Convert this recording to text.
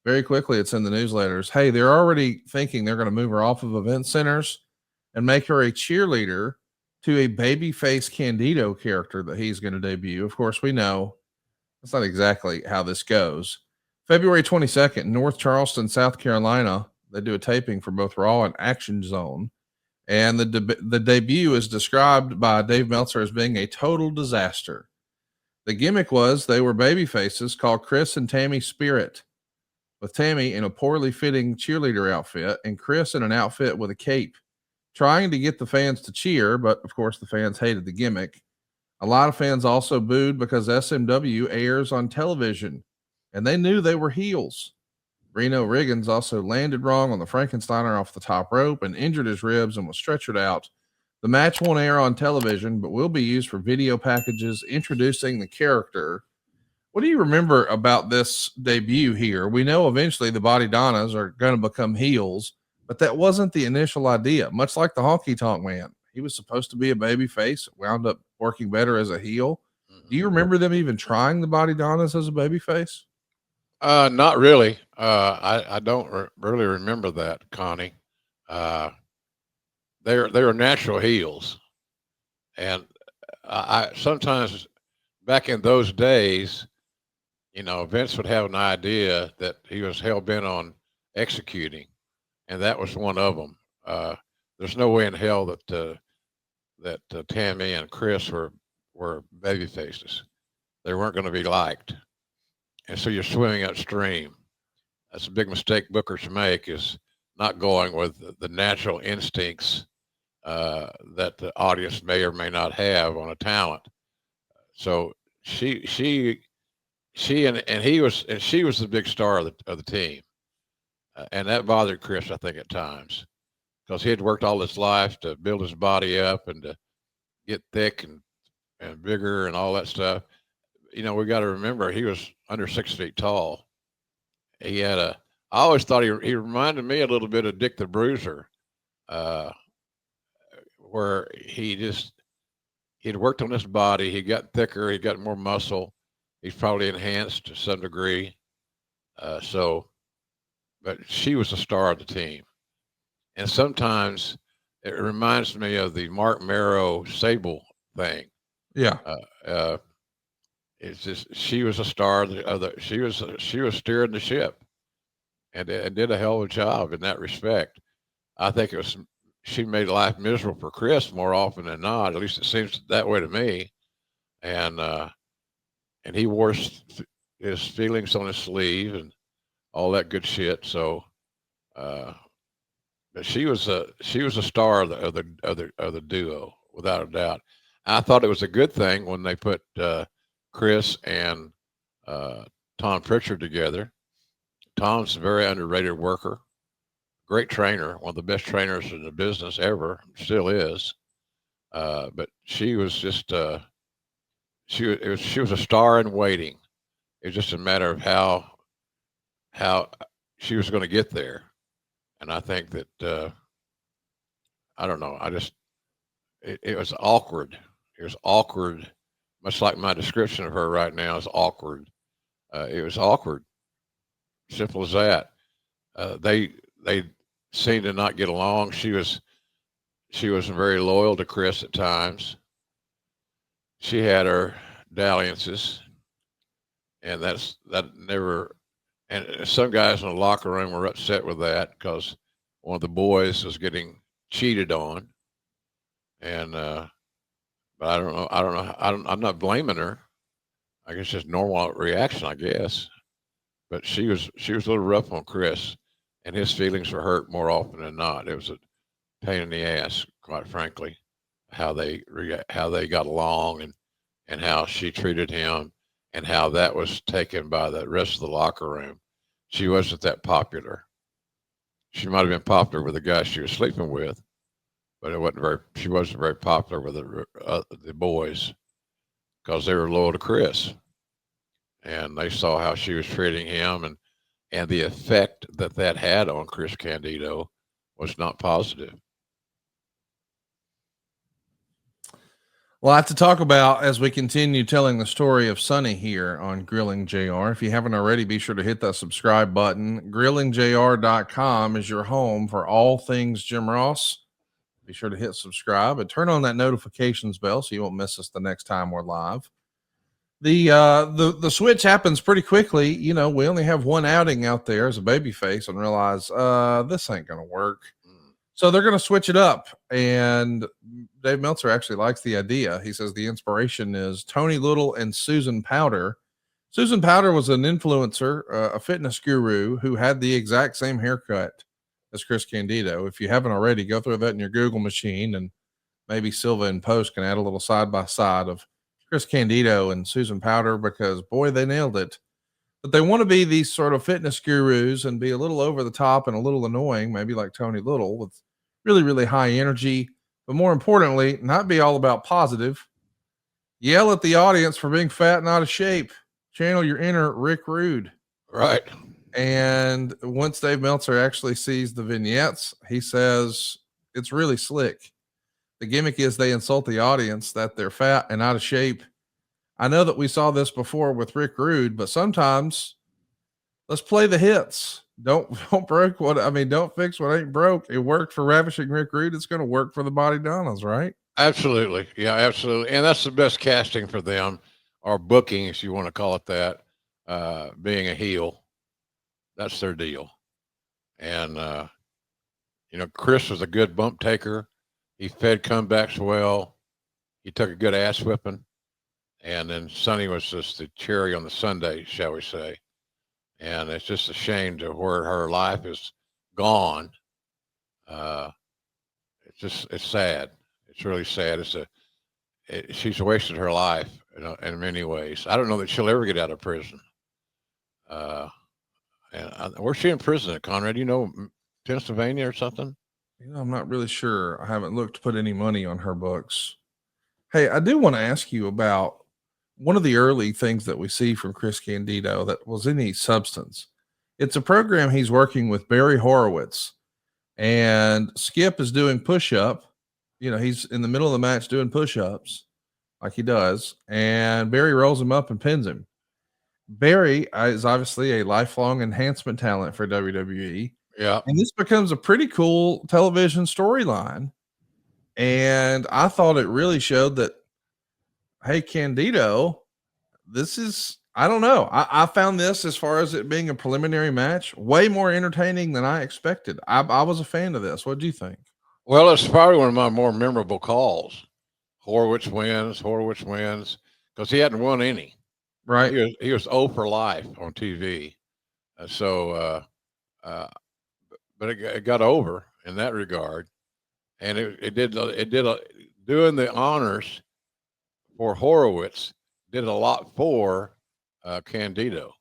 very quickly. It's in the newsletters. Hey, they're already thinking they're going to move her off of event centers and make her a cheerleader to a babyface Candido character that he's going to debut. Of course, we know that's not exactly how this goes. February 22nd, North Charleston, South Carolina. They do a taping for both Raw and Action Zone. And the debut is described by Dave Meltzer as being a total disaster. The gimmick was they were baby faces called Chris and Tammy Spirit, with Tammy in a poorly fitting cheerleader outfit and Chris in an outfit with a cape, trying to get the fans to cheer, but of course the fans hated the gimmick. A lot of fans also booed because SMW airs on television, and they knew they were heels. Reno Riggins also landed wrong on the Frankensteiner off the top rope and injured his ribs and was stretchered out. The match won't air on television, but will be used for video packages introducing the character. What do you remember about this debut here? We know eventually the Bodydonnas are going to become heels, but that wasn't the initial idea. Much like the Honky Tonk Man, he was supposed to be a baby face, wound up working better as a heel. Do you remember them even trying the Bodydonnas as a baby face? Not really. I don't really remember that, Connie. They're natural heels, and I sometimes back in those days, Vince would have an idea that he was hell bent on executing, and that was one of them. There's no way in hell that Tammy and Chris were baby faces. They weren't going to be liked, and so you're swimming upstream. That's a big mistake bookers make, is not going with the natural instincts that the audience may or may not have on a talent. So she and she was the big star of the team, and that bothered Chris, I think, at times, because he had worked all his life to build his body up and to get thick and bigger and all that stuff. We got to remember he was under 6 feet tall. He had I always thought he reminded me a little bit of Dick the Bruiser, where he'd worked on his body. He got thicker. He got more muscle. He's probably enhanced to some degree. But she was the star of the team. And sometimes it reminds me of the Mark Marrow Sable thing. Yeah. It's just she was a star she was steering the ship, and did a hell of a job in that respect. I think she made life miserable for Chris more often than not. At least it seems that way to me. And he wore his feelings on his sleeve and all that good shit. So, but she was a star of the duo without a doubt. I thought it was a good thing when they put Chris and Tom Pritchard together. Tom's a very underrated worker, great trainer, one of the best trainers in the business ever, still is. But she was just she was a star in waiting. It was just a matter of how she was going to get there, and I think that I don't know. It was awkward. It was awkward, much like my description of her right now is awkward. It was awkward. Simple as that. They seemed to not get along. She was very loyal to Chris at times. She had her dalliances, and that never. And some guys in the locker room were upset with that because one of the boys was getting cheated on, and but I don't know. I'm not blaming her. I guess just normal reaction, I guess. But she was a little rough on Chris, and his feelings were hurt more often than not. It was a pain in the ass, quite frankly, how they got along, and how she treated him, and how that was taken by the rest of the locker room. She wasn't that popular. She might have been popular with the guy she was sleeping with, but she wasn't very popular with the boys because they were loyal to Chris, and they saw how she was treating him, and the effect that had on Chris Candido was not positive. A lot to talk about as we continue telling the story of Sunny here on Grilling JR. If you haven't already, be sure to hit that subscribe button. GrillingJR.com is your home for all things Jim Ross. Be sure to hit subscribe and turn on that notifications bell so you won't miss us the next time we're live. The switch happens pretty quickly. You know, we only have one outing out there as a babyface and realize this ain't gonna work. So they're going to switch it up. And Dave Meltzer actually likes the idea. He says the inspiration is Tony Little and Susan Powder. Susan Powder was an influencer, a fitness guru who had the exact same haircut as Chris Candido. If you haven't already, go through that in your Google machine, and maybe Silva and Post can add a little side by side of Chris Candido and Susan Powder, because boy, they nailed it. But they want to be these sort of fitness gurus and be a little over the top and a little annoying, maybe like Tony Little, with really, really high energy, but more importantly, not be all about positive. Yell at the audience for being fat and out of shape. Channel your inner Rick Rude. Right. And once Dave Meltzer actually sees the vignettes, he says it's really slick. The gimmick is they insult the audience that they're fat and out of shape. I know that we saw this before with Rick Rude, but sometimes let's play the hits. Don't break what I mean. Don't fix what ain't broke. It worked for Ravishing Rick Rude. It's going to work for the Bodydonnas, right? Absolutely. Yeah, absolutely. And that's the best casting for them, or booking, if you want to call it that, being a heel. That's their deal. And, you know, Chris was a good bump taker. He fed comebacks well. He took a good ass whipping. And then Sunny was just the cherry on the sundae, shall we say. And it's just a shame to where her life is gone. It's sad. It's really sad. She's wasted her life, you know, in many ways. I don't know that she'll ever get out of prison. Where's she in prison at, Conrad? You know, Pennsylvania or something? You know, I'm not really sure. I haven't looked to put any money on her books. Hey, I do want to ask you about one of the early things that we see from Chris Candido that was any substance. It's a program he's working with Barry Horowitz, and Skip is doing push-up. You know, he's in the middle of the match doing push-ups like he does, and Barry rolls him up and pins him. Barry is obviously a lifelong enhancement talent for WWE. Yeah. And this becomes a pretty cool television storyline. And I thought it really showed that, hey, Candido, this is, I don't know. I found this, as far as it being a preliminary match, way more entertaining than I expected. I was a fan of this. What do you think? Well, it's probably one of my more memorable calls. Horowitz wins, because he hadn't won any. Right. He was 0 for life on TV. But it got over in that regard. And it did doing the honors for Horowitz did a lot for Candido.